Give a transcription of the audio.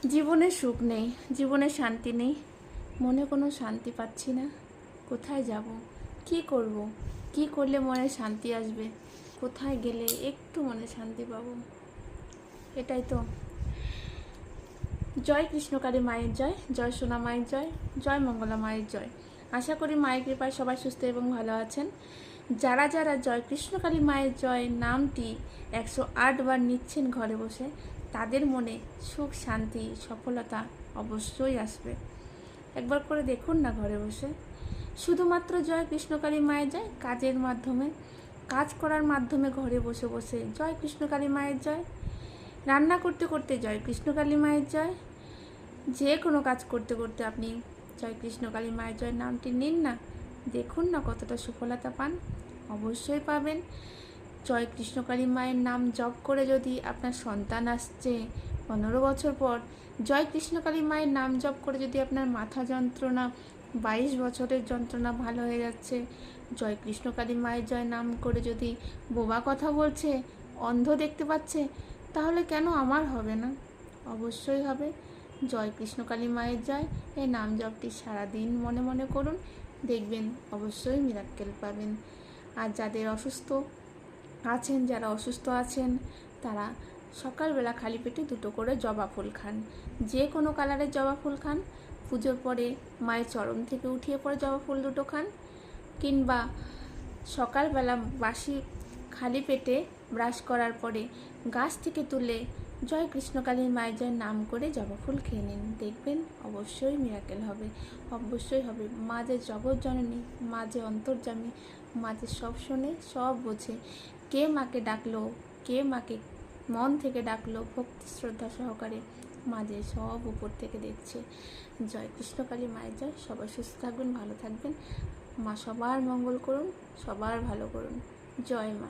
জীবনে সুখ নেই, জীবনে শান্তি নেই, মনে কোনো শান্তি পাচ্ছি না। কোথায় যাব, কি করব, কি করলে মনে শান্তি আসবে, কোথায় গেলে একটু মনে শান্তি পাবো? এটাই তো। জয় কৃষ্ণকালী মায়ের জয়, জয় সোনা মায়ের জয়, জয় মঙ্গলা মায়ের জয়। আশা করি মায়ের কৃপায় সবাই সুস্থ এবং ভালো আছেন। যারা যারা জয় কৃষ্ণকালী মায়ের জয় নামটি 108 বার নিচ্ছেন ঘরে বসে, তাদের মনে সুখ, শান্তি, সফলতা অবশ্যই আসবে। একবার করে দেখুন না ঘরে বসে। শুধুমাত্র জয় কৃষ্ণকালী মায়ের জয় কাজের মাধ্যমে, কাজ করার মাধ্যমে ঘরে বসে বসে জয় কৃষ্ণকালী মায়ের জয়, রান্না করতে করতে জয় কৃষ্ণকালী মায়ের জয়, যে কোনো কাজ করতে করতে আপনি জয় কৃষ্ণকালী মায়ের জয় নামটি নিন না, দেখুন না কতটা সফলতা পান। অবশ্যই পাবেন। জয় কৃষ্ণকালী মায়ের নাম জপ করে যদি আপনার সন্তান আসছে 15 বছর পর, জয় কৃষ্ণকালী মায়ের নাম জপ করে যদি আপনার মাথা যন্ত্রণা 22 বছরের যন্ত্রণা ভালো হয়ে যাচ্ছে, জয় কৃষ্ণকালী মায়ের জয় নাম করে যদি বোবা কথা বলছে, অন্ধ দেখতে পাচ্ছে, তাহলে কেন আমার হবে না? অবশ্যই হবে। জয় কৃষ্ণকালী মায়ের জয় এই নাম জপটি সারাদিন মনে মনে করুন, দেখবেন অবশ্যই মিরাক্কেল পাবেন। আর যাদের যারা অসুস্থ আছেন, তারা সকালবেলা খালি পেটে 2টো করে জবা ফুল খান। যে কোনো কালারের জবা ফুল খান। পুজোর পরে মায়ের চরণ থেকে উঠিয়ে পরে জবা ফুল 2টো খান, কিংবা সকালবেলা বাসি খালি পেটে ব্রাশ করার পরে গাছ থেকে তুলে জয় কৃষ্ণকালী মায়ের জয় নাম করে জবা ফুল খেয়ে নিন, দেখবেন অবশ্যই মিরাকেল হবে। অবশ্যই হবে। মা যে জগৎ জননী, মা যে অন্তর্যামী, মা যে সব শোনে, সব বোঝে। কে মাকে ডাকলো, কে মাকে মন থেকে ডাকলো ভক্তি শ্রদ্ধা সহকারে, মা যে সব উপর থেকে দেখছে। জয় কৃষ্ণকালী মায়ের জয়। সবাই সুস্থ থাকবেন, ভালো থাকবেন। মা সবার মঙ্গল করুন, সবার ভালো করুন। জয় মা।